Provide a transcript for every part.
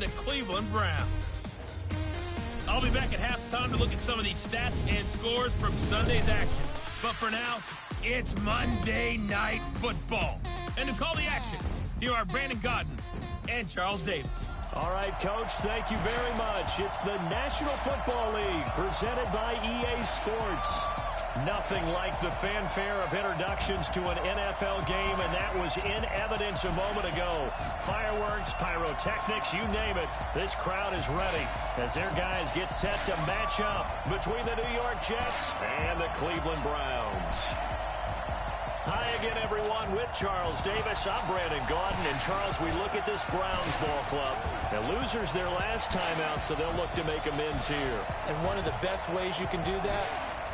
and the Cleveland Browns. I'll be back at halftime to look at some of these stats and scores from Sunday's action. But for now, it's Monday Night Football. And to call the action, here are Brandon Godden and Charles Davis. All right, Coach, thank you very much. It's the National Football League presented by EA Sports. Nothing like the fanfare of introductions to an NFL game, and that was in evidence a moment ago. Fireworks, pyrotechnics, you name it. This crowd is ready as their guys get set to match up between the New York Jets and the Cleveland Browns. Hi again, everyone, with Charles Davis. I'm Brandon Gaudin, and Charles, we look at this Browns ball club. The losers their last time out, so they'll look to make amends here. And one of the best ways you can do that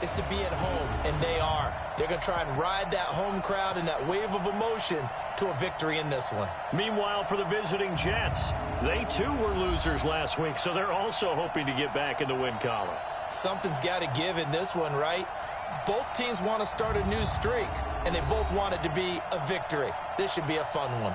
is to be at home, and they are. They're going to try and ride that home crowd and that wave of emotion to a victory in this one. Meanwhile, for the visiting Jets, they too were losers last week, so they're also hoping to get back in the win column. Something's got to give in this one, right? Both teams want to start a new streak, and they both want it to be a victory. This should be a fun one.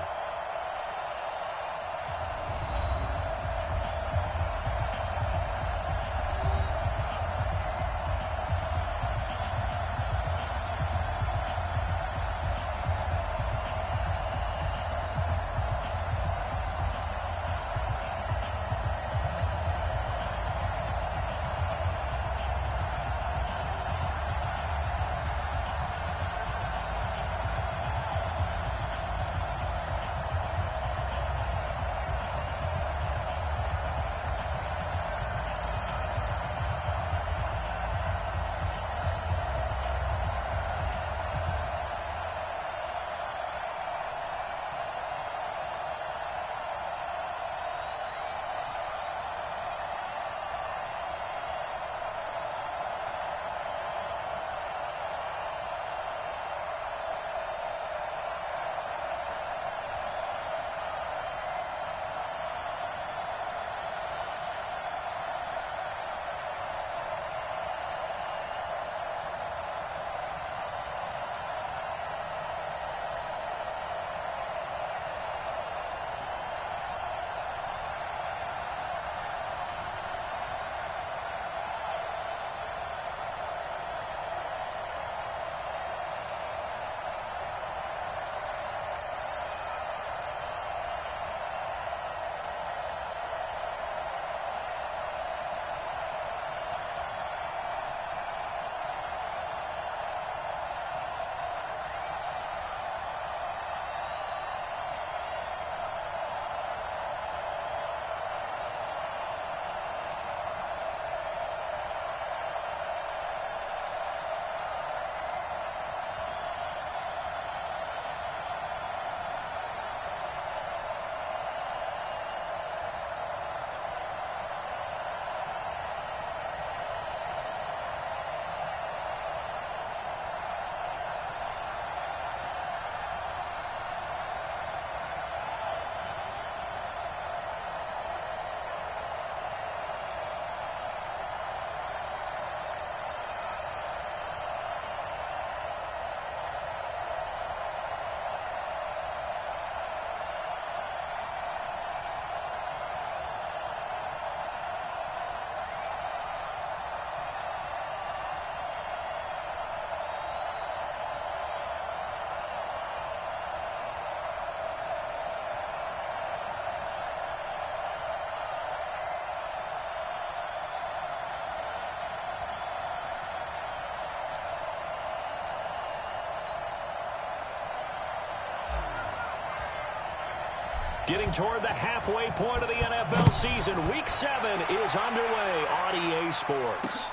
Getting toward the halfway point of the NFL season, Week 7 is underway on EA Sports.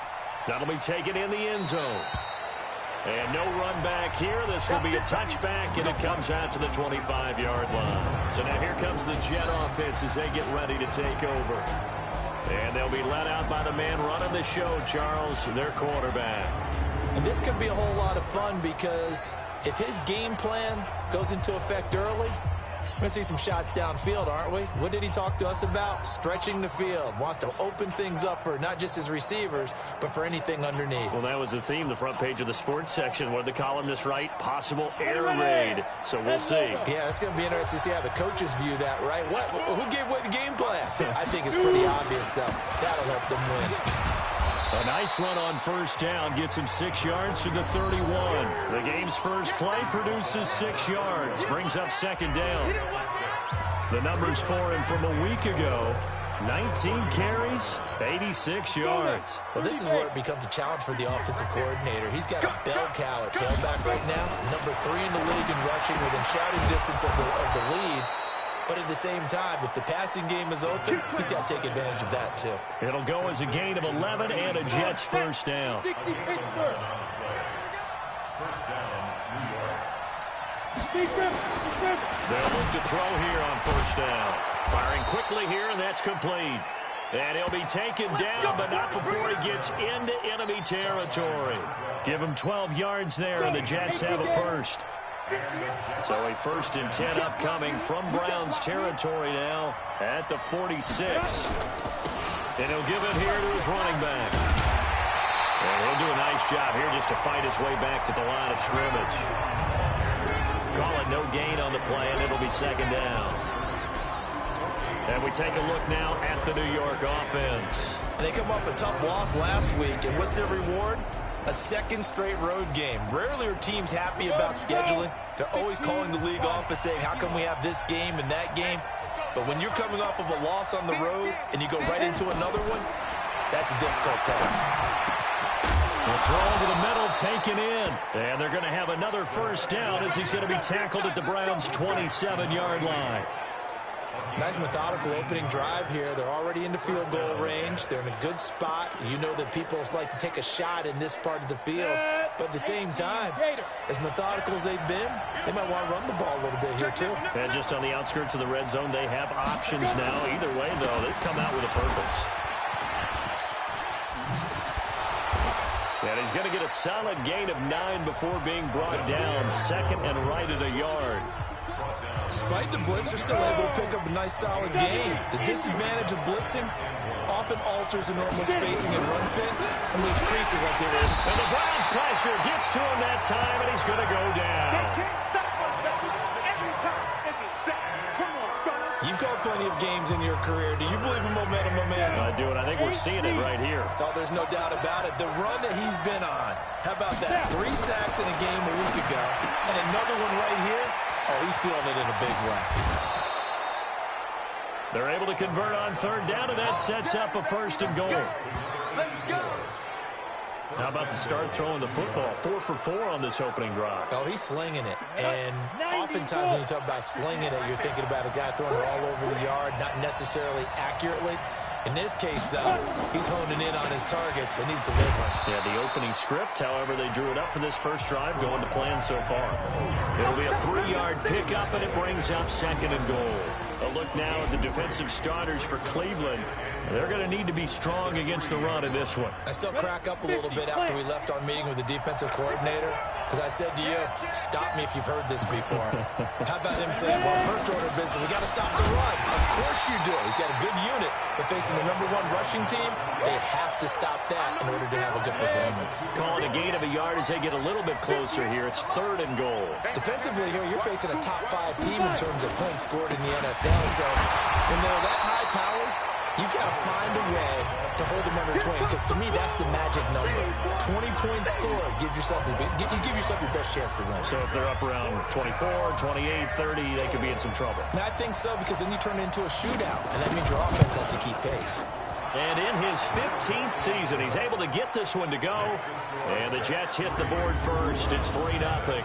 That'll be taken in the end zone. And no run back here. This will be a touchback, and it comes out to the 25-yard line. So now here comes the Jet offense as they get ready to take over. And they'll be let out by the man running the show, Charles, their quarterback. And this could be a whole lot of fun because if his game plan goes into effect early, we're going to see some shots downfield, aren't we? What did he talk to us about? Stretching the field. Wants to open things up for not just his receivers, but for anything underneath. Well, that was the theme, the front page of the sports section. What did the columnist write? Possible air raid. So we'll see. Yeah, it's going to be interesting to see how the coaches view that, right? Who gave away the game plan? pretty obvious, though. That'll help them win. A nice run on first down gets him 6 yards to the 31. The game's first play produces 6 yards, brings up second down. The numbers for him from a week ago, 19 carries, 86 yards. Well, this is where it becomes a challenge for the offensive coordinator. He's got a bell cow at tailback right now, number 3 in the league in rushing within shouting distance of the lead. But at the same time, if the passing game is open, he's got to take advantage of that, too. It'll go as a gain of 11 and a Jets first down. They'll look to throw here on first down. Firing quickly here, and that's complete. And he'll be taken down, but not before he gets into enemy territory. Give him 12 yards there, and the Jets have a first. So a 1st and 10 upcoming from Browns territory now at the 46. And he'll give it here to his running back. And he'll do a nice job here just to fight his way back to the line of scrimmage. Call it no gain on the play, and it'll be second down. And we take a look now at the New York offense. And they come up a tough loss last week, and what's their reward? A second straight road game. Rarely are teams happy about scheduling. They're always calling the league office saying, how come we have this game and that game? But when you're coming off of a loss on the road and you go right into another one, that's a difficult task. The throw over the middle taken in. And they're going to have another first down as he's going to be tackled at the Browns' 27-yard line. Nice methodical opening drive here. They're already into field goal range. They're in a good spot. You know that people like to take a shot in this part of the field. But at the same time, as methodical as they've been, they might want to run the ball a little bit here too. And just on the outskirts of the red zone, they have options now. Either way, though, they've come out with a purpose. And he's going to get a solid gain of 9 before being brought down. Second and right at a yard. Despite the blitz, they're still able to pick up a nice solid gain. The disadvantage of blitzing often alters the normal spacing and run fits and leaves creases like they were. And the Browns pressure gets to him that time, and he's going to go down. You've called plenty of games in your career. Do you believe in momentum, my man? I do, and I think we're seeing it right here. Oh, there's no doubt about it. The run that he's been on. How about that? 3 sacks in a game a week ago, and another one right here. Oh, he's feeling it in a big way. They're able to convert on third down, and that sets up a 1st and goal. How about the start throwing the football? 4 for 4 on this opening drive. Oh, he's slinging it. And oftentimes when you talk about slinging it, you're thinking about a guy throwing it all over the yard, not necessarily accurately. In this case, though, he's honing in on his targets, and he's delivering. Yeah, the opening script, however, they drew it up for this first drive, going to plan so far. It'll be a 3-yard pickup, and it brings up 2nd and goal. A look now at the defensive starters for Cleveland. They're going to need to be strong against the run in this one. I still crack up a little bit after we left our meeting with the defensive coordinator, because I said to you, stop me if you've heard this before. How about him saying, well, first order of business, we got to stop the run. Of course you do. He's got a good unit, but facing the #1 rushing team, they have to stop that in order to have a good performance. Calling a gain of a yard as they get a little bit closer here. It's 3rd and goal. Defensively here, you're facing a top 5 team in terms of points scored in the NFL, so when they're that high power, you've got to find a way to hold them under 20, because to me, that's the magic number. 20 points scored gives yourself your best chance to win. So if they're up around 24, 28, 30, they could be in some trouble. And I think so, because then you turn it into a shootout, and that means your offense has to keep pace. And in his 15th season, he's able to get this one to go. And the Jets hit the board first. It's 3-0.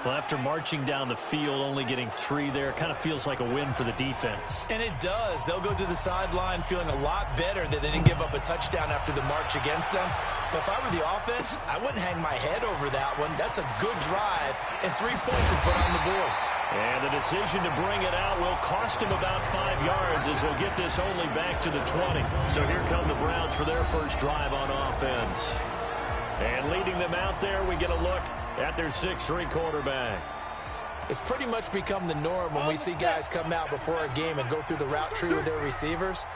Well, after marching down the field, only getting 3 there, kind of feels like a win for the defense. And it does. They'll go to the sideline feeling a lot better that they didn't give up a touchdown after the march against them. But if I were the offense, I wouldn't hang my head over that one. That's a good drive, and 3 points were put on the board. And the decision to bring it out will cost him about 5 yards as he'll get this only back to the 20. So here come the Browns for their first drive on offense. And leading them out there, we get a look at their 6'3" quarterback. It's pretty much become the norm when we see guys come out before a game and go through the route tree with their receivers.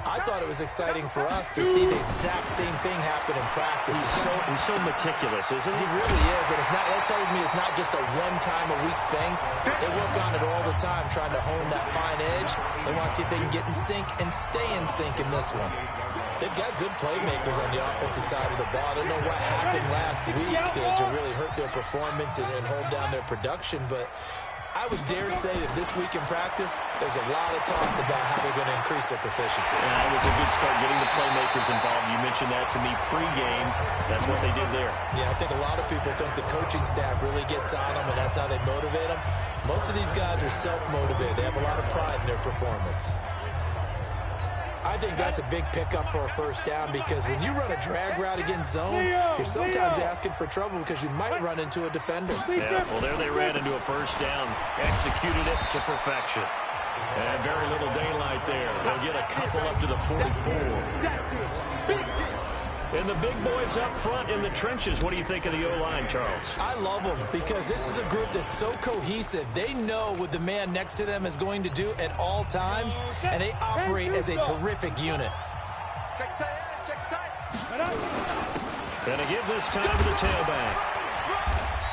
I thought it was exciting for us to see the exact same thing happen in practice. He's so meticulous, isn't he? He really is, and that tells me it's not just a one-time-a-week thing. They work on it all the time, trying to hone that fine edge. They want to see if they can get in sync and stay in sync in this one. They've got good playmakers on the offensive side of the ball. I don't know what happened last week to really hurt their performance and hold down their production, but I would dare say that this week in practice, there's a lot of talk about how they're going to increase their proficiency. Yeah, it was a good start getting the playmakers involved. You mentioned that to me pregame. That's what they did there. Yeah, I think a lot of people think the coaching staff really gets on them, and that's how they motivate them. Most of these guys are self-motivated. They have a lot of pride in their performance. I think that's a big pickup for a first down because when you run a drag route against zone, you're sometimes asking for trouble because you might run into a defender. Yeah, well, there they ran into a first down, executed it to perfection. And very little daylight there. They'll get a couple up to the 44. And the big boys up front in the trenches. What do you think of the O-line, Charles? I love them because this is a group that's so cohesive. They know what the man next to them is going to do at all times, and they operate as a terrific unit. Gonna give this time to the tailback.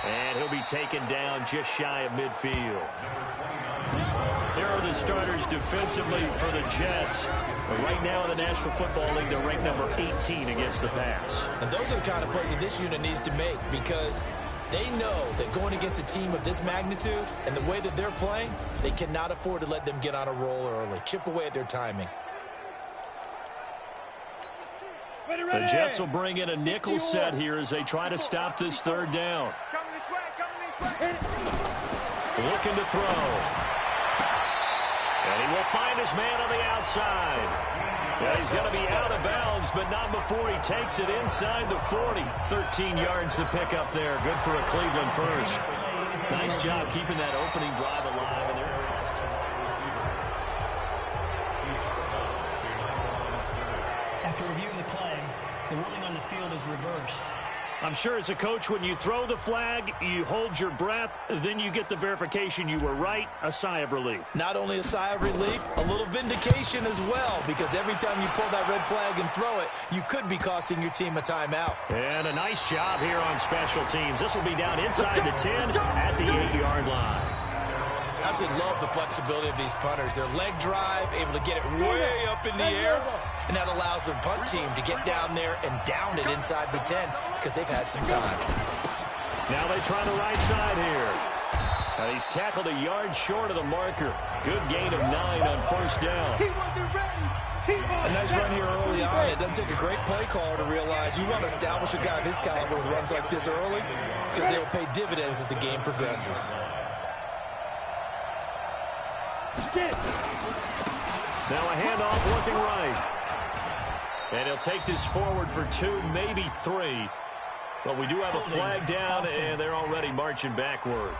And he'll be taken down just shy of midfield. Here are the starters defensively for the Jets. But right now in the National Football League, they're ranked number 18 against the pass. And those are the kind of plays that this unit needs to make because they know that going against a team of this magnitude and the way that they're playing, they cannot afford to let them get on a roll early. Chip away at their timing. The Jets will bring in a nickel set here as they try to stop this third down. Looking to throw. And he will find his man on the outside. Yeah, he's going to be out of bounds, but not before he takes it inside the 40. 13 yards to pick up there. Good for a Cleveland first. Nice job keeping that opening drive alive. After review of the play, the ruling on the field is reversed. I'm sure as a coach, when you throw the flag, you hold your breath, then you get the verification you were right, a sigh of relief. Not only a sigh of relief, a little vindication as well, because every time you pull that red flag and throw it, you could be costing your team a timeout. And a nice job here on special teams. This will be down inside the 10 at the 8-yard line. I absolutely love the flexibility of these punters. Their leg drive, able to get it way up in the air, and that allows the punt team to get down there and down it inside the 10 because they've had some time. Now they try the right side here. And he's tackled a yard short of the marker. Good gain of 9 on first down. A nice run here early on. It doesn't take a great play caller to realize you want to establish a guy of his caliber with runs like this early because they will pay dividends as the game progresses. Now a handoff looking right. And he'll take this forward for 2, maybe 3. But we do have a flag down, and they're already marching backward.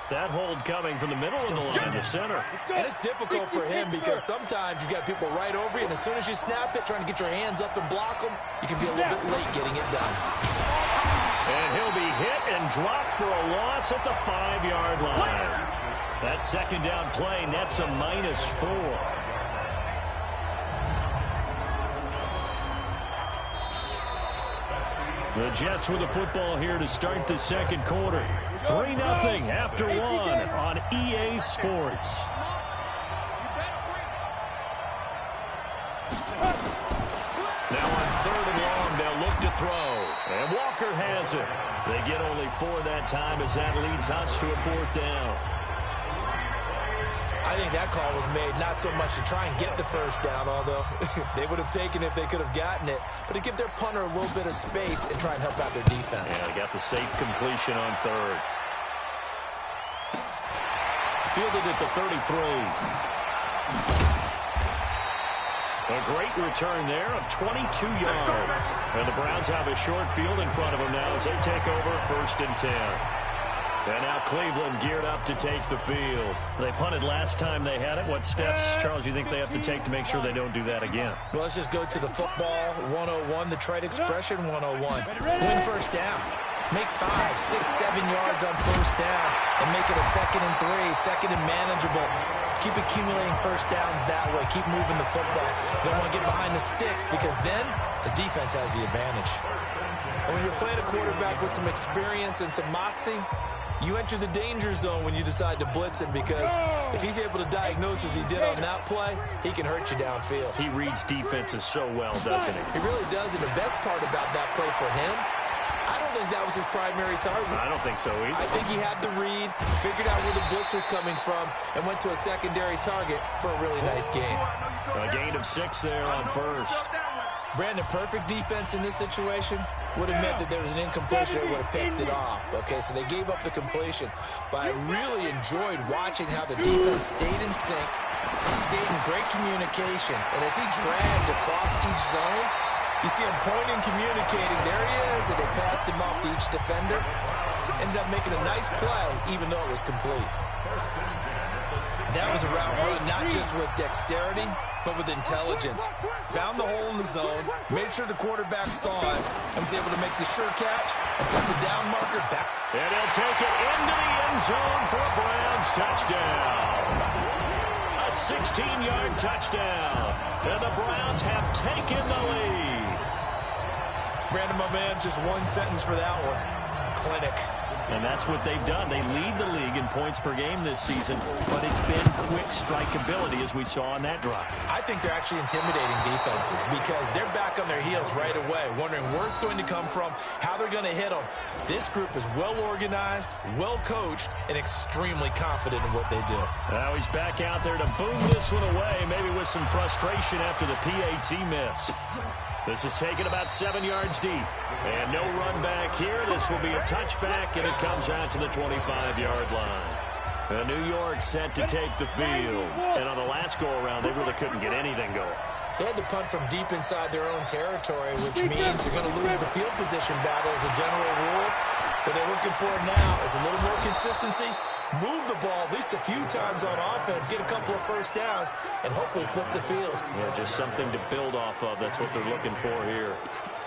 That hold coming from the middle of the line to center. And it's difficult for him because sometimes you've got people right over you, and as soon as you snap it, trying to get your hands up and block them, you can be a little bit late getting it done. And he'll be hit and dropped for a loss at the 5-yard line. That second down play nets a -4. The Jets with the football here to start the second quarter. 3-0 after 1 on EA Sports. Now on 3rd and long, they'll look to throw. And Walker has it. They get only 4 that time as that leads us to a 4th down. I think that call was made not so much to try and get the first down, although they would have taken it if they could have gotten it, but to give their punter a little bit of space and try and help out their defense. Yeah, they got the safe completion on 3rd. Fielded at the 33. A great return there of 22 yards. And the Browns have a short field in front of them now as they take over 1st and 10. And now Cleveland geared up to take the field. They punted last time they had it. What steps, Charles, you think they have to take to make sure they don't do that again? Well, let's just go to the football 101, the trite expression 101. Win first down. Make 5, 6, 7 yards on first down and make it a 2nd and 3, 2nd and manageable. Keep accumulating first downs that way. Keep moving the football. You don't want to get behind the sticks because then the defense has the advantage. And when you're playing a quarterback with some experience and some moxie, you enter the danger zone when you decide to blitz him because if he's able to diagnose as he did on that play, he can hurt you downfield. He reads defenses so well, doesn't he? He really does, and the best part about that play for him, I don't think that was his primary target. I don't think so either. I think he had the read, figured out where the blitz was coming from, and went to a secondary target for a really nice game. A gain of 6 there on first. Brandon, perfect defense in this situation would have meant that there was an incompletion that would have picked it off. Okay, so they gave up the completion. But I really enjoyed watching how the defense stayed in sync, stayed in great communication. And as he dragged across each zone, you see him pointing, communicating. There he is, and they passed him off to each defender. Ended up making a nice play, even though it was complete. That was a route run, not just with dexterity, but with intelligence. Found the hole in the zone, made sure the quarterback saw it, and was able to make the sure catch and put the down marker back. And he'll take it into the end zone for a Browns touchdown. A 16-yard touchdown. And the Browns have taken the lead. Brandon, my man, just one sentence for that one. Clinic. And that's what they've done. They lead the league in points per game this season, but it's been quick strikeability as we saw on that drive. I think they're actually intimidating defenses because they're back on their heels right away, wondering where it's going to come from, how they're going to hit them. This group is well organized, well coached, and extremely confident in what they do. Now he's back out there to boom this one away, maybe with some frustration after the PAT miss. This is taken about 7 yards deep. And no run back here. This will be a touchback, and it comes out to the 25-yard line. New York set to take the field. And on the last go-around, they really couldn't get anything going. They had to punt from deep inside their own territory, which means you're going to lose the field position battle as a general rule. What they're looking for now is a little more consistency, move the ball at least a few times on offense, get a couple of first downs, and hopefully flip the field. Yeah, just something to build off of. That's what they're looking for here.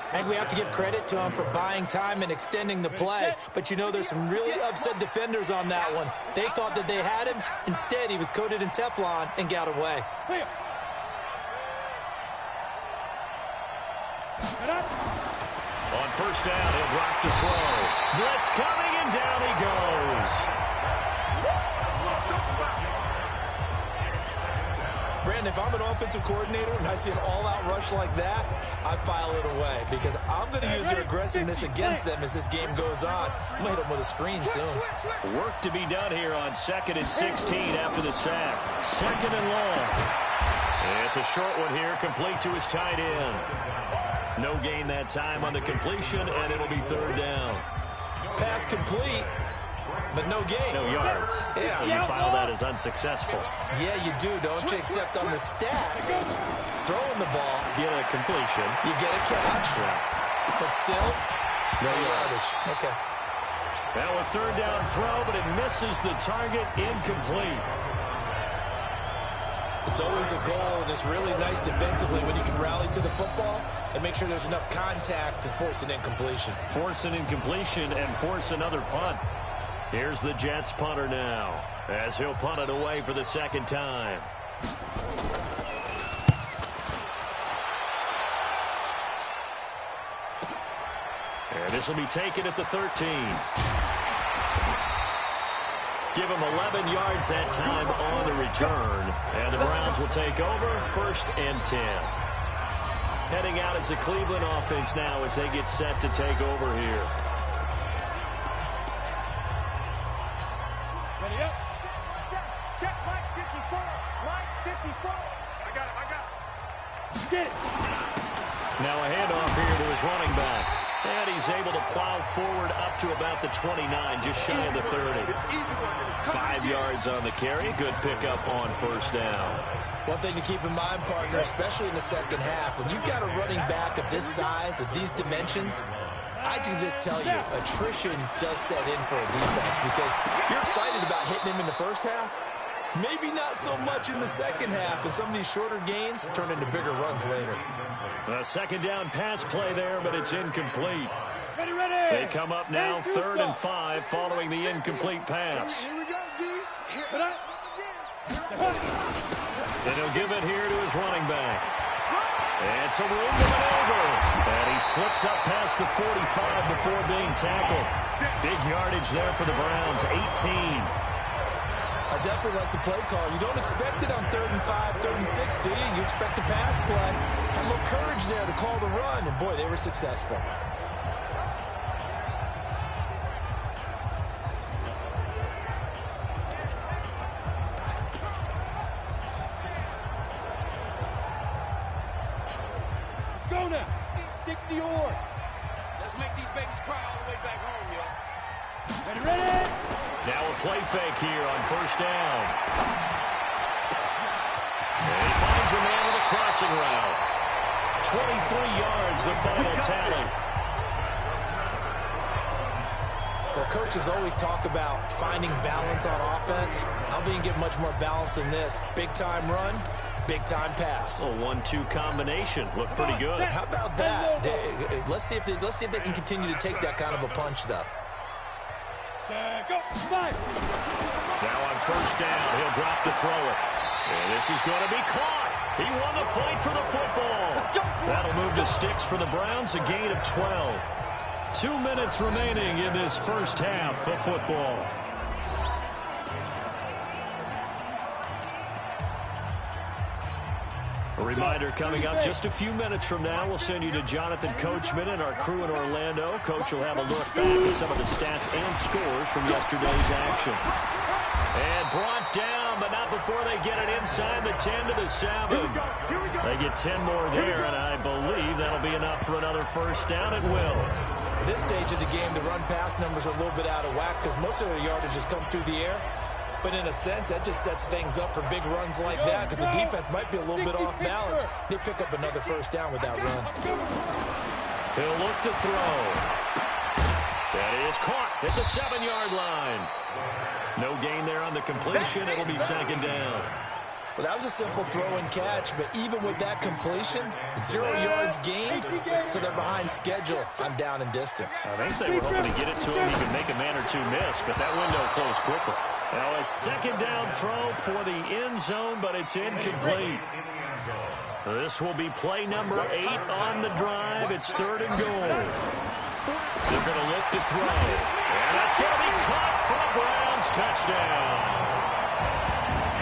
I think we have to give credit to him for buying time and extending the play. But, you know, there's some really upset defenders on that one. They thought that they had him. Instead, he was coated in Teflon and got away. On first down, he'll drop to throw. Blitz coming, and down he goes. Brandon, if I'm an offensive coordinator and I see an all-out rush like that, I file it away because I'm going to use your aggressiveness against them as this game goes on. I'm going to hit them with a screen soon. Work to be done here on 2nd and 16 after the sack. 2nd and long. It's a short one here, complete to his tight end. No gain that time on the completion, and it'll be 3rd down. Pass complete, but no gain. No yards. Yeah. So you file that as unsuccessful. Yeah, you do, don't you? Except on the stats. Throwing the ball. Get a completion. You get a catch. Yeah. But still, no yardage. Okay. Now a 3rd down throw, but it misses the target, incomplete. It's always a goal, and it's really nice defensively when you can rally to the football and make sure there's enough contact to force an incompletion. Force an incompletion and force another punt. Here's the Jets punter now, as he'll punt it away for the 2nd time. And this will be taken at the 13. Give him 11 yards that time on the return. And the Browns will take over 1st and 10. Heading out as the Cleveland offense now as they get set to take over here. Ready up. Check Mike 54. Mike 54. I got it. Get it. Now a handoff here to his running back. And he's able to plow forward up to about the 29, just shy of the 30. 5 yards on the carry. Good pickup on 1st down. One thing to keep in mind, partner, especially in the second half, when you've got a running back of this size, of these dimensions, I can just tell you, attrition does set in for a defense because you're excited about hitting him in the first half. Maybe not so much in the second half, and some of these shorter gains turn into bigger runs later. A 2nd down pass play there, but it's incomplete. They come up now 3rd and 5 following the incomplete pass. Here we go, D. And he'll give it here to his running back. And some room to maneuver. And he slips up past the 45 before being tackled. Big yardage there for the Browns, 18. I definitely like the play call. You don't expect it on 3rd and 5, 3rd and 6, do you? You expect a pass play. Had a little courage there to call the run, and boy, they were successful. Go now. 60 or. Let's make these babies cry all the way back home, y'all. Ready? Now a play fake here on 1st down. And he finds a man with a crossing route. 23 yards, the final tally. Well, coaches always talk about finding balance on offense. I don't think you get much more balance than this. Big-time run, big-time pass. A 1-2 combination. Looked pretty good. How about that? Let's see if they can continue to take that kind of a punch, though. Go. 5. Now on 1st down, he'll drop to throw it. And this is going to be caught. He won the fight for the football. That'll move the sticks for the Browns, a gain of 12. 2 minutes remaining in this first half of football. A reminder coming up just a few minutes from now, we'll send you to Jonathan Coachman and our crew in Orlando. Coach will have a look back at some of the stats and scores from yesterday's action. And brought down, but not before they get it inside the 10 to the 7. They get 10 more there, and I believe that'll be enough for another 1st down. It will. At this stage of the game, the run-pass numbers are a little bit out of whack because most of the yardage has come through the air. But in a sense, that just sets things up for big runs like that because the defense might be a little bit off balance. They pick up another 1st down with that run. He'll look to throw. That is caught at the 7-yard line. No gain there on the completion. It'll be 2nd down. Well, that was a simple throw and catch, but even with that completion, 0 yards gained, so they're behind schedule on down and distance. I think they were hoping to get it to him. He could make a man or two miss, but that window closed quickly. Now a 2nd down throw for the end zone, but it's incomplete. This will be play number 8 on the drive. It's 3rd and goal. They're going to look to throw. And that's going to be caught for a Browns touchdown.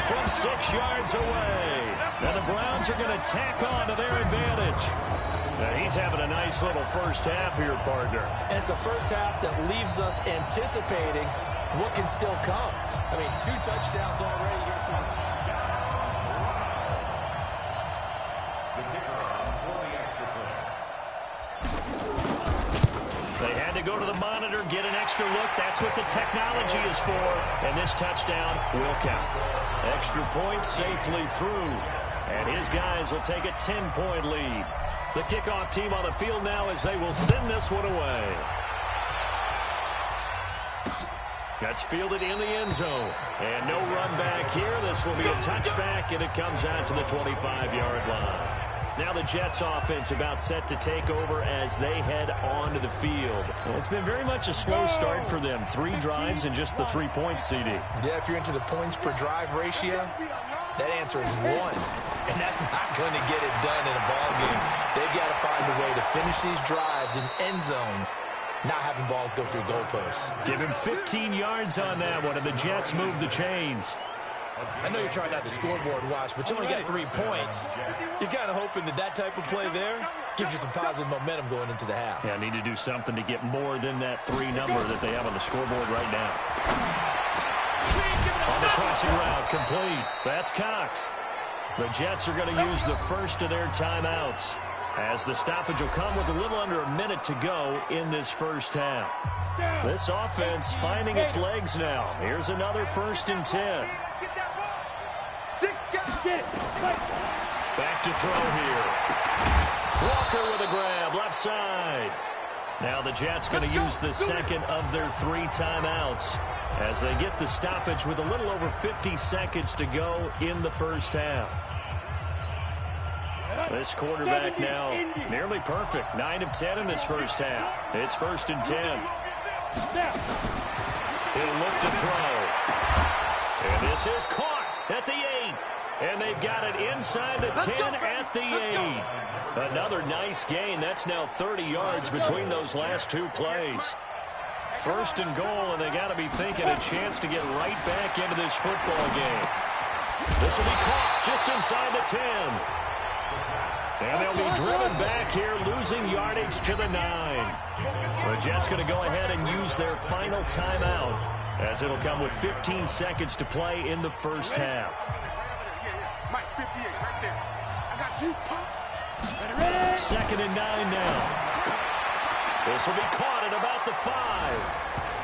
From 6 yards away. Now the Browns are going to tack on to their advantage. Now he's having a nice little first half here, partner. And it's a first half that leaves us anticipating what can still come. I mean, 2 touchdowns already here for the... They had to go to the monitor, get an extra look. That's what the technology is for. And this touchdown will count. Extra point safely through. And his guys will take a 10-point lead. The kickoff team on the field now as they will send this one away. That's fielded in the end zone. And no run back here. This will be a touchback, and it comes out to the 25-yard line. Now the Jets offense about set to take over as they head onto the field. Well, it's been very much a slow start for them. 3 drives and just the 3 points, CD. Yeah, if you're into the points per drive ratio, that answer is 1. And that's not going to get it done in a ball game. They've got to find a way to finish these drives in end zones, not having balls go through goalposts. Give him 15 yards on that one, and the Jets move the chains. I know you're trying not to scoreboard watch, but you only got 3 points. You're kind of hoping that that type of play there gives you some positive momentum going into the half. Yeah, need to do something to get more than that 3 number that they have on the scoreboard right now. On the crossing route, complete. That's Cox. The Jets are going to use the first of their timeouts, as the stoppage will come with a little under a minute to go in this first half. This offense finding its legs now. Here's another 1st and 10. Back to throw here. Walker with a grab, left side. Now the Jets going to use the second of their 3 timeouts as they get the stoppage with a little over 50 seconds to go in the first half. This quarterback now nearly perfect. 9 of 10 in this first half. It's 1st and 10. He'll look to throw. And this is caught at the 8. And they've got it inside the 10 at the 8. Another nice gain. That's now 30 yards between those last two plays. 1st and goal, and they got to be thinking a chance to get right back into this football game. This will be caught just inside the 10. And they'll be driven back here, losing yardage to the 9. The Jets going to go ahead and use their final timeout, as it'll come with 15 seconds to play in the first half. Mike 58 right there. I got you. 2nd and 9 now. This will be caught at about the 5.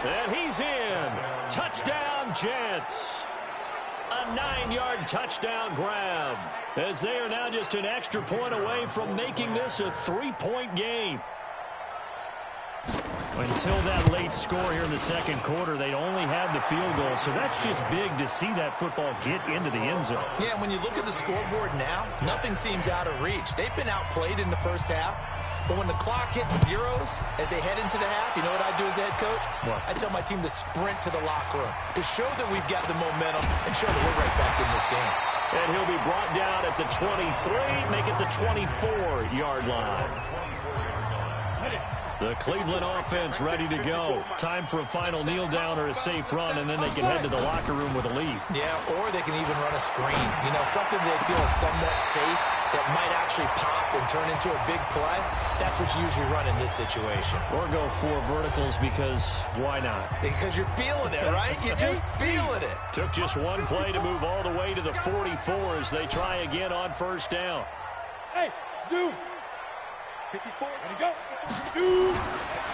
And he's in. Touchdown, Jets. A 9-yard touchdown grab, as they are now just an extra point away from making this a 3-point game. Until that late score here in the second quarter, they only had the field goal, so that's just big to see that football get into the end zone. Yeah, when you look at the scoreboard now, nothing seems out of reach. They've been outplayed in the first half, but when the clock hits zeros as they head into the half, you know what I do as the head coach? What? I tell my team to sprint to the locker room to show that we've got the momentum and show that we're right back in this game. And he'll be brought down at the 23, make it the 24-yard line. The Cleveland offense ready to go. Time for a final kneel down or a safe run, and then they can head to the locker room with a lead. Yeah, or they can even run a screen. You know, something they feel is somewhat safe that might actually pop and turn into a big play. That's what you usually run in this situation. Or go 4 verticals, because why not? Because you're feeling it, right? You're just feeling it. Took just one play to move all the way to the 44 as they try again on 1st down. Hey, zoom. 54, ready to go. Shoot!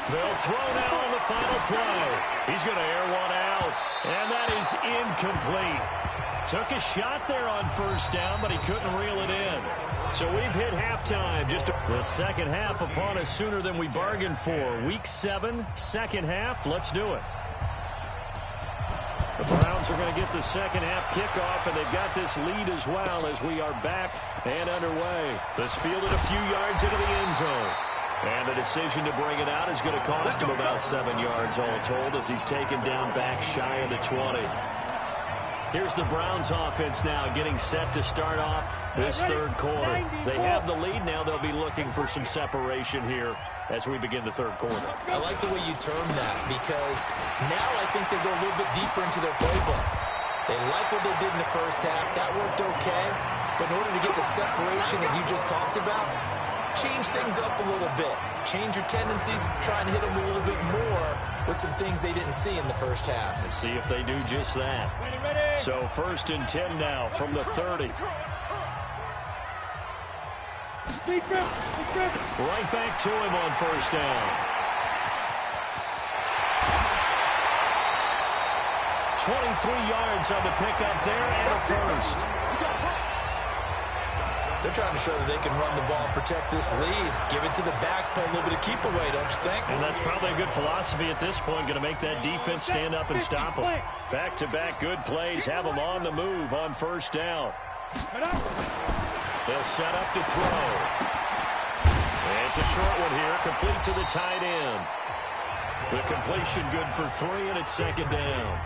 They'll throw now on the final play. He's going to air one out, and that is incomplete. Took a shot there on 1st down, but he couldn't reel it in. So we've hit halftime. Just the second half upon us sooner than we bargained for. Week 7, second half. Let's do it. The Browns are going to get the second half kickoff, and they've got this lead as well as we are back and underway. This fielded a few yards into the end zone. And the decision to bring it out is going to cost him about 7 yards all told, as he's taken down back shy of the 20. Here's the Browns offense now getting set to start off this third quarter. They have the lead now. They'll be looking for some separation here as we begin the third quarter. I like the way you term that, because now I think they go a little bit deeper into their playbook. They like what they did in the first half. That worked okay. But in order to get the separation that you just talked about, change things up a little bit. Change your tendencies, try and hit them a little bit more with some things they didn't see in the first half. Let's see if they do just that. Ready. So 1st and 10 now from the 30. Right back to him on 1st down. 23 yards on the pickup there and a first. They're trying to show that they can run the ball and protect this lead. Give it to the backs, play a little bit of keep away, don't you think? And that's probably a good philosophy at this point, going to make that defense stand up and stop them. Back-to-back good plays, have them on the move on 1st down. They'll set up to throw. And it's a short one here, complete to the tight end. The completion good for 3, and it's 2nd down.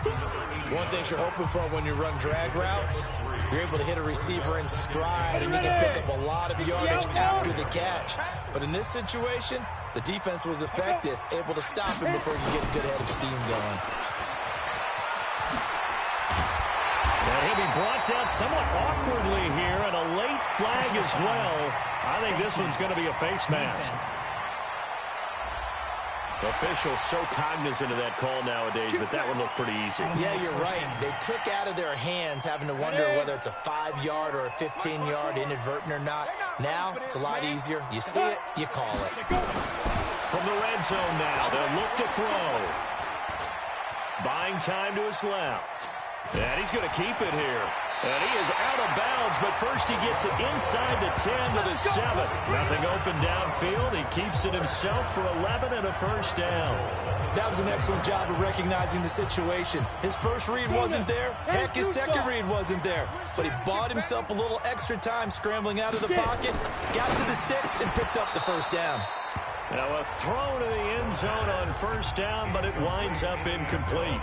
One thing you're hoping for when you run drag routes, you're able to hit a receiver in stride, and you can pick up a lot of yardage after the catch. But in this situation, the defense was effective, able to stop him before you get a good head of steam going. And he'll be brought down somewhat awkwardly here, and a late flag as well. I think this one's going to be a face mask. Officials so cognizant of that call nowadays, but that one looked pretty easy. Yeah, you're right. They took out of their hands having to wonder whether it's a 5-yard or a 15-yard, inadvertent or not. Now, it's a lot easier. You see it, you call it. From the red zone now, they'll look to throw. Buying time to his left. And he's going to keep it here. And he is out of bounds, but first he gets it inside the 10 to the 7. Nothing open downfield. He keeps it himself for 11 and a first down. That was an excellent job of recognizing the situation. His first read wasn't there. Heck, his second read wasn't there. But he bought himself a little extra time scrambling out of the pocket, got to the sticks, and picked up the first down. Now a throw to the end zone on first down, but it winds up incomplete.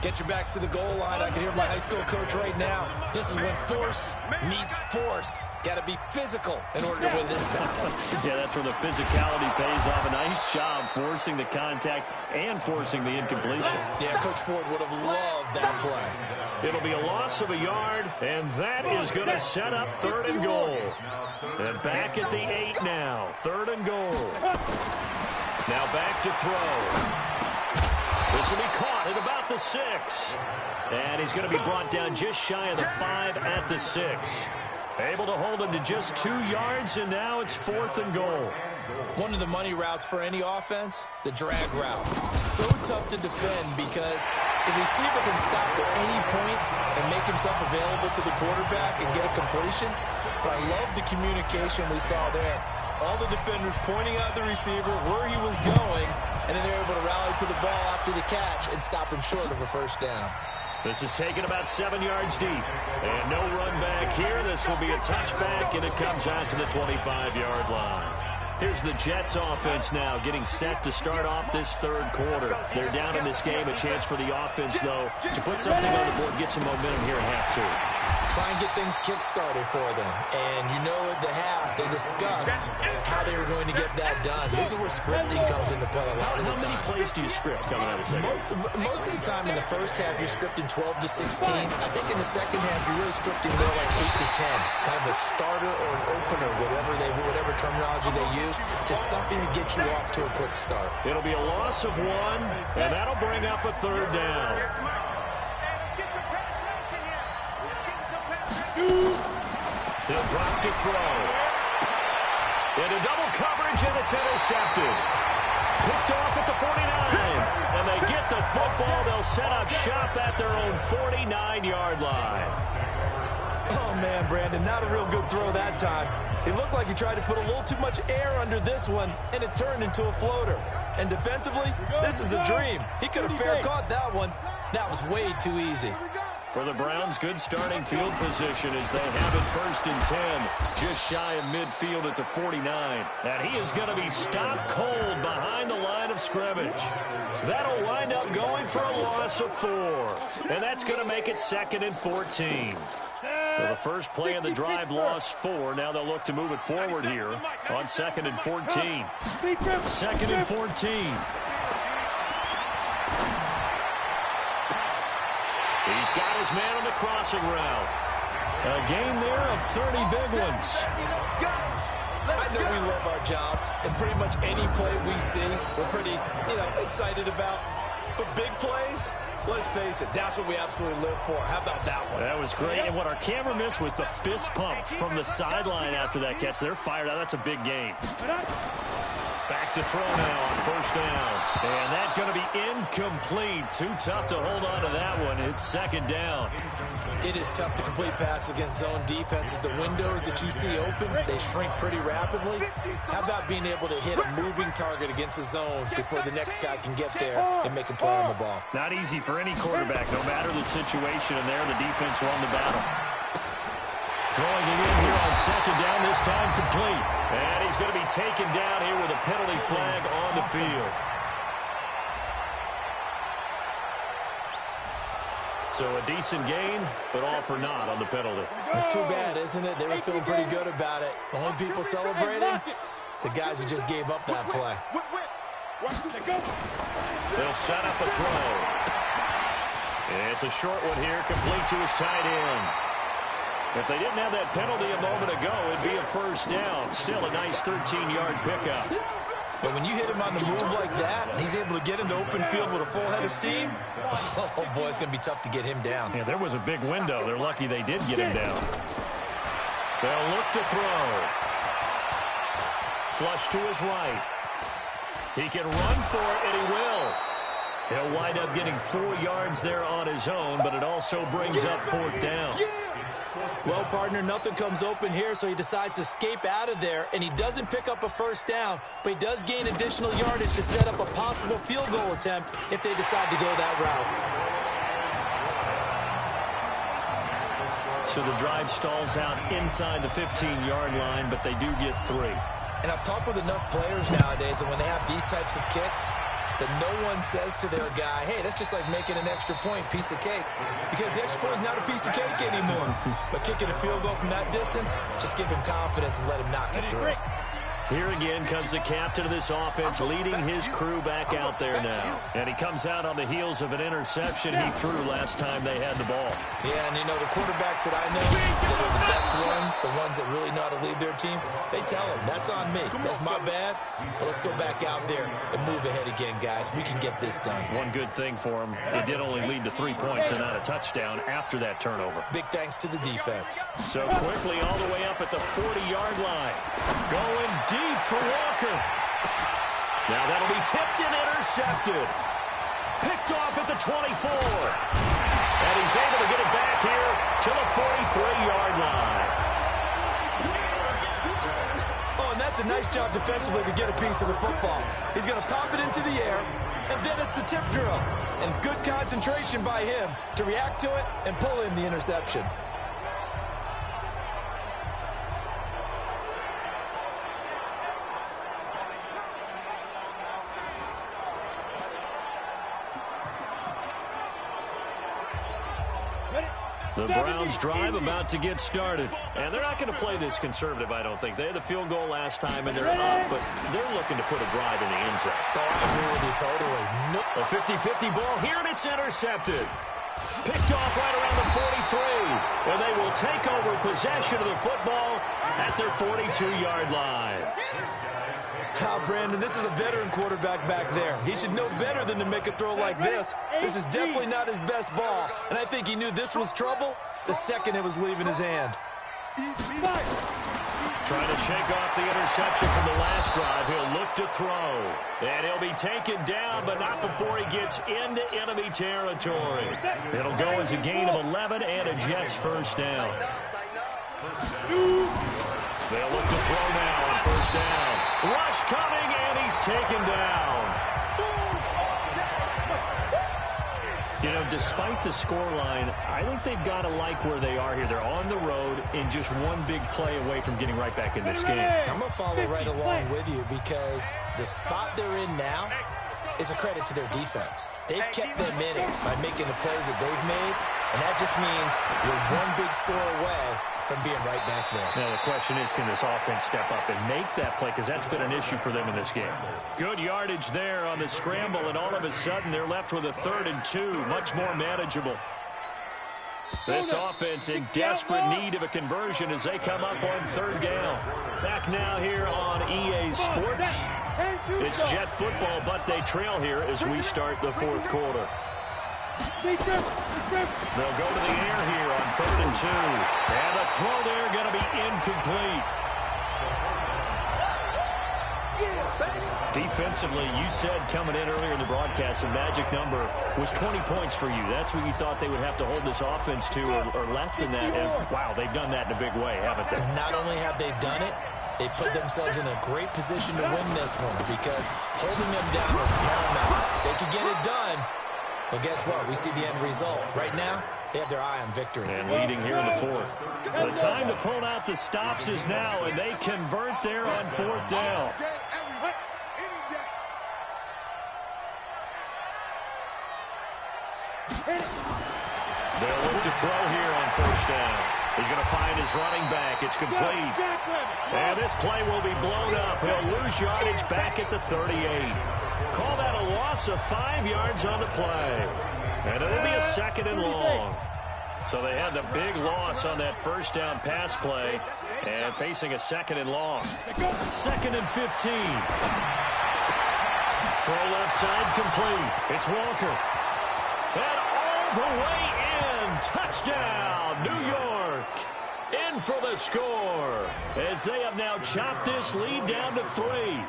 Get your backs to the goal line. I can hear my high school coach right now. This is when force meets force. Got to be physical in order to win this battle. Yeah, that's where the physicality pays off. A nice job forcing the contact and forcing the incompletion. Yeah, Coach Ford would have loved that play. It'll be a loss of a yard, and that is going to set up 3rd and goal. And back at the 8 now. 3rd and goal. Now back to throw. This will be caught at about the 6. And he's going to be brought down just shy of the 5 at the 6. Able to hold him to just 2 yards, and now it's 4th and goal. One of the money routes for any offense, the drag route. So tough to defend because the receiver can stop at any point and make himself available to the quarterback and get a completion. But I love the communication we saw there. All the defenders pointing out the receiver where he was going, and then they're able to rally to the ball after the catch and stop him short of a first down. This is taken about 7 yards deep. And no run back here. This will be a touchback, and it comes out to the 25-yard line. Here's the Jets offense now getting set to start off this 3rd quarter. They're down in this game. A chance for the offense, though, to put something on the board, get some momentum here at half 2. Try and get things kick-started for them. And you know at the half, they discussed how they were going to get that done. This is where scripting comes into play a lot of the time. How many plays do you script coming out of the second? Most of the time in the first half, you're scripting 12 to 16. I think in the second half, you're really scripting more like 8 to 10. Kind of a starter or an opener, whatever terminology they use. Just something to get you off to a quick start. It'll be a loss of 1, and that'll bring up a 3rd down. He'll drop to throw. Into double coverage, and it's intercepted. Picked off at the 49. And they get the football. They'll set up shop at their own 49-yard line. Oh, man, Brandon, not a real good throw that time. It looked like he tried to put a little too much air under this one, and it turned into a floater. And defensively, this is a dream. He could have fair caught that one. That was way too easy. For the Browns, good starting field position as they have it 1st and 10, just shy of midfield at the 49. And he is going to be stopped cold behind the line of scrimmage. That'll wind up going for a loss of 4. And that's going to make it 2nd and 14. Well, the first play of the drive lost 4. Now they'll look to move it forward here on 2nd and 14. 2nd and 14. He's got his man on the crossing route. A game there of 30 big ones. I know we love our jobs, and pretty much any play we see, we're pretty, excited about. But big plays, let's face it, that's what we absolutely live for. How about that one? That was great. And what our camera missed was the fist pump from the sideline after that catch. They're fired out. That's a big game. Back to throw now on 1st down. And that's going to be incomplete. Too tough to hold on to that one. It's 2nd down. It is tough to complete passes against zone defenses. The windows that you see open, they shrink pretty rapidly. How about being able to hit a moving target against a zone before the next guy can get there and make a play on the ball? Not easy for any quarterback, no matter the situation. And there, the defense won the battle. Throwing it in here on 2nd down, this time complete. And he's going to be taken down here with a penalty flag on the field. So a decent gain, but all for naught on the penalty. It's too bad, isn't it? They were feeling pretty good about it. The only people celebrating, the guys who just gave up that play. They'll set up a throw. It's a short one here, complete to his tight end. If they didn't have that penalty a moment ago, it'd be a 1st down. Still a nice 13-yard pickup. But when you hit him on the move like that, and he's able to get into open field with a full head of steam, oh, boy, it's going to be tough to get him down. Yeah, there was a big window. They're lucky they did get him down. They'll look to throw. Flush to his right. He can run for it, and he will. He'll wind up getting 4 yards there on his own, but it also brings up 4th down. Well, partner, nothing comes open here, so he decides to escape out of there, and he doesn't pick up a 1st down, but he does gain additional yardage to set up a possible field goal attempt if they decide to go that route. So the drive stalls out inside the 15-yard line, but they do get 3. And I've talked with enough players nowadays, and when they have these types of kicks, that no one says to their guy, hey, that's just like making an extra point, piece of cake. Because the extra point is not a piece of cake anymore. But kicking a field goal from that distance, just give him confidence and let him knock it through. Here again comes the captain of this offense, leading his crew back out there now. And he comes out on the heels of an interception he threw last time they had the ball. Yeah, and you know, the quarterbacks that I know that are the best ones, the ones that really know how to lead their team, they tell them, that's on me. That's my bad. But let's go back out there and move ahead again, guys. We can get this done. One good thing for him, it did only lead to 3 points and not a touchdown after that turnover. Big thanks to the defense. So quickly all the way up at the 40-yard line. Going deep for Walker. Now that'll be tipped and intercepted. Picked off at the 24. And he's able to get it back here to the 43-yard line. Oh, and that's a nice job defensively to get a piece of the football. He's going to pop it into the air, and then it's the tip drill. And good concentration by him to react to it and pull in the interception. The Browns drive about to get started. And they're not going to play this conservative, I don't think. They had the field goal last time, and they're up, but they're looking to put a drive in the end zone. Oh, I agree with you totally. No. A 50-50 ball here, and it's intercepted. Picked off right around the 43. And they will take over possession of the football at their 42-yard line. Brandon, this is a veteran quarterback back there. He should know better than to make a throw like this. This is definitely not his best ball, and I think he knew this was trouble the second it was leaving his hand. Trying to shake off the interception from the last drive. He'll look to throw. And he'll be taken down, but not before he gets into enemy territory. It'll go as a gain of 11 and a Jets 1st down. They'll look to throw now on 1st down. Rush coming, and he's taken down. You know, despite the scoreline, I think they've got to like where they are here. They're on the road and just one big play away from getting right back in this game. I'm going to follow right along with you because the spot they're in now is a credit to their defense. They've kept them in it by making the plays that they've made, and that just means you're one big score away from being right back there. Now, the question is, can this offense step up and make that play? Because that's been an issue for them in this game. Good yardage there on the scramble, and all of a sudden they're left with a 3rd and 2. Much more manageable. This offense in desperate need of a conversion as they come up on 3rd down. Back now here on EA Sports. It's Jet football, but they trail here as we start the 4th quarter. They'll go to the air here on 3rd and 2. And the throw there going to be incomplete. Defensively, you said coming in earlier in the broadcast, the magic number was 20 points for you. That's what you thought they would have to hold this offense to, or less than that. And, wow, they've done that in a big way, haven't they? Not only have they done it, they put themselves in a great position to win this one because holding them down was paramount. If they could get it done, well, guess what? We see the end result. Right now, they have their eye on victory. And leading here in the 4th. The time to pull out the stops is now, and they convert there on 4th down. They'll look to throw here on 1st down. He's going to find his running back. It's complete. And this play will be blown up. He'll lose yardage back at the 38. Call that a loss of 5 yards on the play. And it'll be a 2nd and long. So they had the big loss on that 1st down pass play and facing a 2nd and long. 2nd and 15. Throw left side complete. It's Walker. And all the way in. Touchdown, New York. In for the score as they have now chopped this lead down to 3.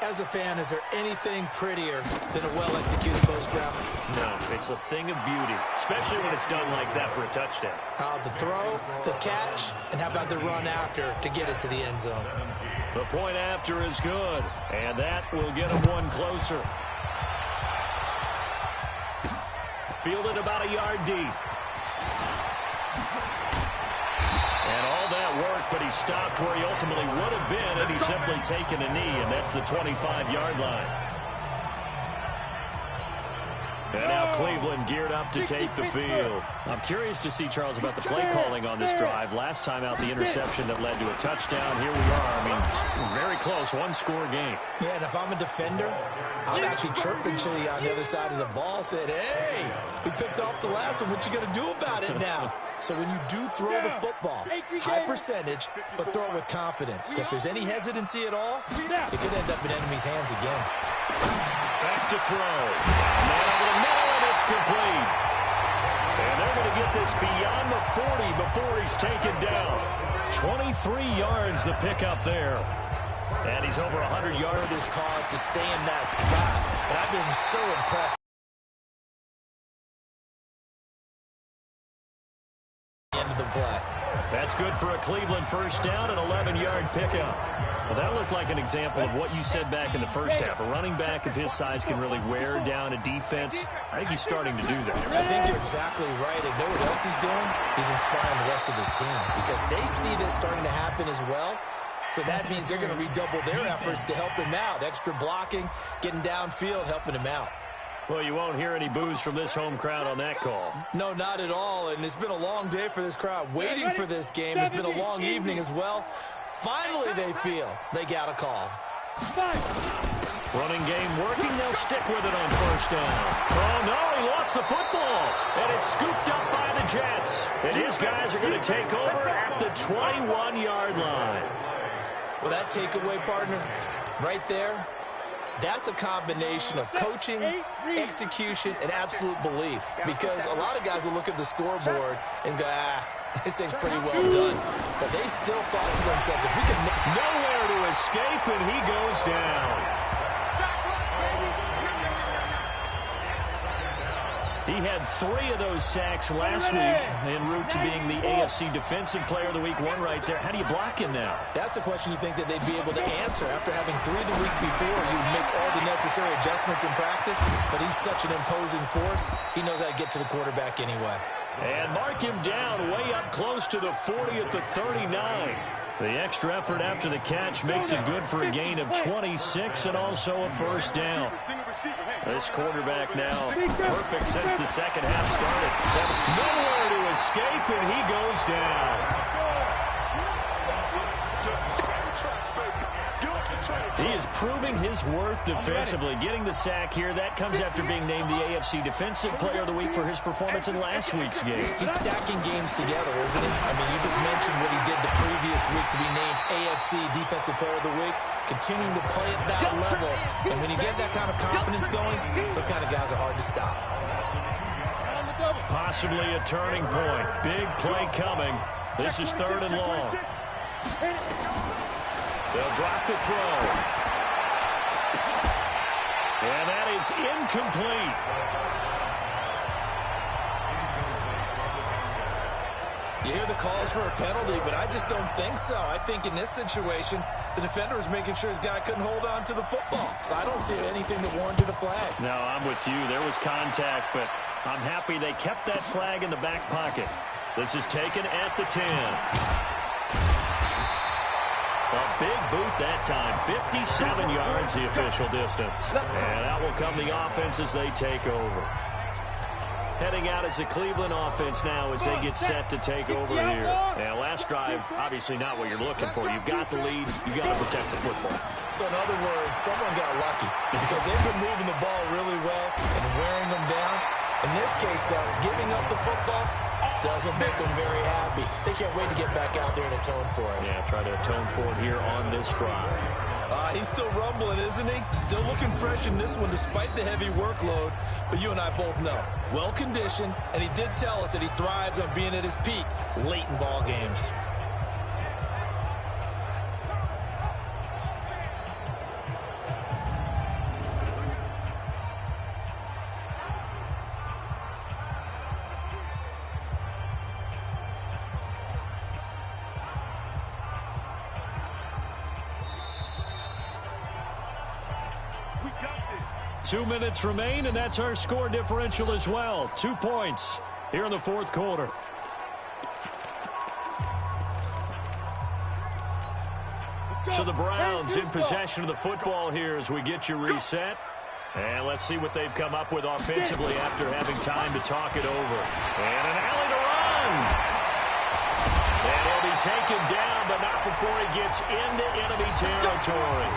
As a fan, is there anything prettier than a well-executed post route? No, it's a thing of beauty, especially when it's done like that for a touchdown. How the throw, the catch, and how about the run after to get it to the end zone? The point after is good, and that will get him one closer. Fielded about a yard deep. And all that work, but he stopped where he ultimately would have been had he simply taken a knee, and that's the 25-yard line. And now Cleveland geared up to take the field. I'm curious to see, Charles, about the play calling on this drive. Last time out, the interception that led to a touchdown. Here we are. I mean, very close, one-score game. Yeah, and if I'm a defender, I'm actually chirping Chili on the other side of the ball, said, hey, we picked off the last one. What you going to do about it now? So when you do throw the football, high percentage, but throw it with confidence. If there's any hesitancy at all, it could end up in enemy's hands again. Back to throw. Man over the middle, and it's complete. And they're going to get this beyond the 40 before he's taken down. 23 yards the pickup there. And he's over 100 yards. His cause to stay in that spot. But I've been so impressed. End of the play. That's good for a Cleveland first down, an 11-yard pickup. Well, that looked like an example of what you said back in the first half. A running back of his size can really wear down a defense. I think he's starting to do that. I think you're exactly right. And know what else he's doing? He's inspiring the rest of his team because they see this starting to happen as well. So that means they're going to redouble their efforts to help him out. Extra blocking, getting downfield, helping him out. Well, you won't hear any boos from this home crowd on that call. No, not at all. And it's been a long day for this crowd waiting for this game. It's been a long evening as well. Finally, they feel they got a call. Running game working. They'll stick with it on first down. Oh, no, he lost the football. And it's scooped up by the Jets. And his guys are going to take over at the 21-yard line. Well, that takeaway, partner, right there, that's a combination of coaching, execution, and absolute belief. Because a lot of guys will look at the scoreboard and go, this thing's pretty well done. But they still thought to themselves, if we can... Nowhere to escape, and he goes down. He had 3 of those sacks last week en route to being the AFC Defensive Player of the Week. One right there. How do you block him now? That's the question you think that they'd be able to answer. After having 3 the week before, you would make all the necessary adjustments in practice, but he's such an imposing force, he knows how to get to the quarterback anyway. And mark him down way up close to the 40 at the 39. The extra effort after the catch makes it good for a gain of 26 and also a first down. This quarterback now perfect since the second half started. Nowhere to escape, and he goes down. He is proving his worth defensively. Getting the sack here, that comes after being named the AFC Defensive Player of the Week for his performance in last week's game. He's stacking games together, isn't he? I mean, you just mentioned what he did the previous week to be named AFC Defensive Player of the Week, continuing to play at that level. And when you get that kind of confidence going, those kind of guys are hard to stop. Possibly a turning point. Big play coming. This is 3rd and long. They'll drop the throw. And that is incomplete. You hear the calls for a penalty, but I just don't think so. I think in this situation, the defender was making sure his guy couldn't hold on to the football. So I don't see anything that warranted a flag. No, I'm with you. There was contact, but I'm happy they kept that flag in the back pocket. This is taken at the 10. A big boot that time. 57 yards the official distance. And out will come the offense as they take over. Heading out as the Cleveland offense now as they get set to take over here. Now, last drive, obviously not what you're looking for. You've got the lead. You've got to protect the football. So, in other words, someone got lucky because they've been moving the ball really well and wearing them down. In this case, though, giving up the football doesn't make them very happy. They can't wait to get back out there and atone for it. Yeah, try to atone for it here on this drive. He's still rumbling, isn't he? Still looking fresh in this one despite the heavy workload. But you and I both know, well-conditioned, and he did tell us that he thrives on being at his peak late in ball games. 2 minutes remain, and that's our score differential as well. 2 points here in the fourth quarter. So the Browns in possession of the football here as we get you reset. And let's see what they've come up with offensively after having time to talk it over. And an alley to run. And he'll be taken down, but not before he gets into enemy territory.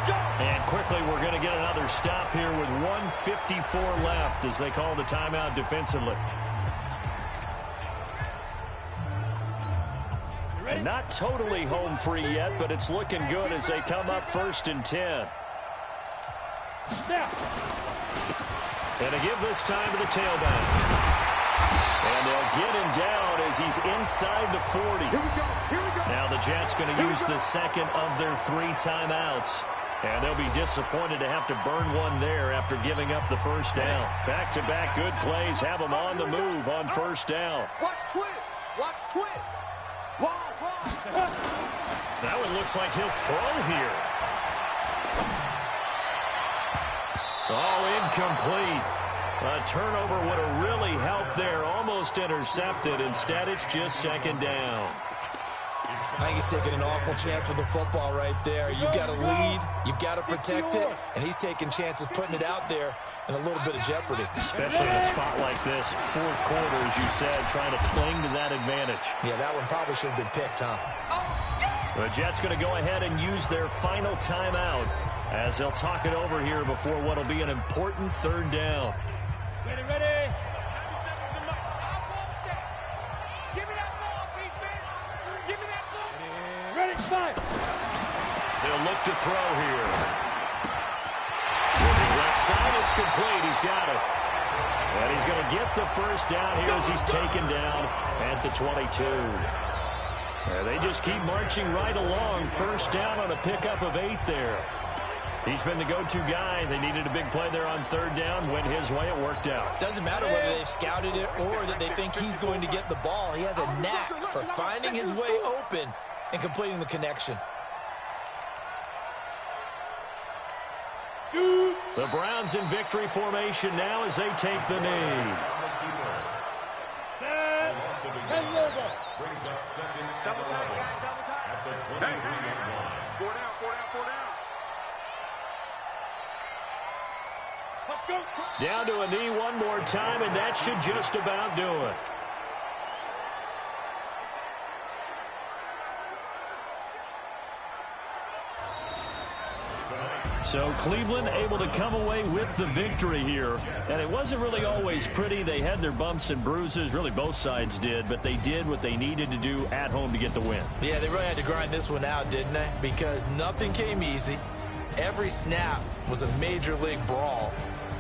And quickly we're going to get another stop here with 1:54 left as they call the timeout defensively. And not totally home free yet, but it's looking good as they come up 1st and 10. And they give this time to the tailback. And they'll get him down as he's inside the 40. Here we go. Now the Jets going to use the second of their 3 timeouts. And they'll be disappointed to have to burn one there after giving up the first down. Back-to-back good plays have them on the move on first down. Watch twist. Watch twist. That one looks like he'll throw here. Oh, incomplete. A turnover would have really helped there. Almost intercepted. Instead, it's just second down. I think he's taking an awful chance with the football right there. You've got to lead. You've got to protect it. And he's taking chances putting it out there in a little bit of jeopardy. Especially in a spot like this, fourth quarter, as you said, trying to cling to that advantage. Yeah, that one probably should have been picked, huh? The Jets going to go ahead and use their final timeout as they'll talk it over here before what will be an important third down. Ready. Give me that ball, defense. Give me that ball. Ready, fire. They'll look to throw here. Left side, it's complete. He's got it. And he's going to get the first down here as he's taken down at the 22. They just keep marching right along. First down on a pickup of 8 there. He's been the go-to guy. They needed a big play there on third down. Went his way. It worked out. Doesn't matter whether they've scouted it or that they think he's going to get the ball. He has a knack for finding his way open and completing the connection. The Browns in victory formation now as they take the knee. Brings up second and 11 at the 23-yard line. 4 down. Let's go. Down to a knee one more time, and that should just about do it. So Cleveland able to come away with the victory here. And it wasn't really always pretty. They had their bumps and bruises. Really, both sides did. But they did what they needed to do at home to get the win. Yeah, they really had to grind this one out, didn't they? Because nothing came easy. Every snap was a major league brawl.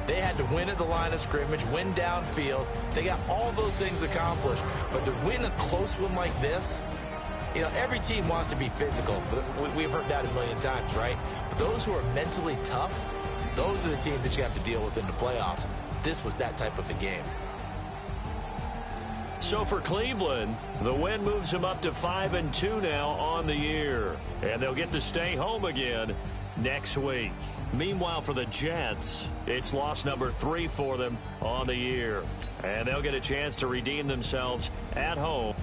They had to win at the line of scrimmage, win downfield. They got all those things accomplished. But to win a close one like this, you know, every team wants to be physical. We've heard that a million times, right? But those who are mentally tough, those are the teams that you have to deal with in the playoffs. This was that type of a game. So for Cleveland, the win moves them up to 5-2 now on the year. And they'll get to stay home again next week. Meanwhile, for the Jets, it's loss number 3 for them on the year. And they'll get a chance to redeem themselves at home.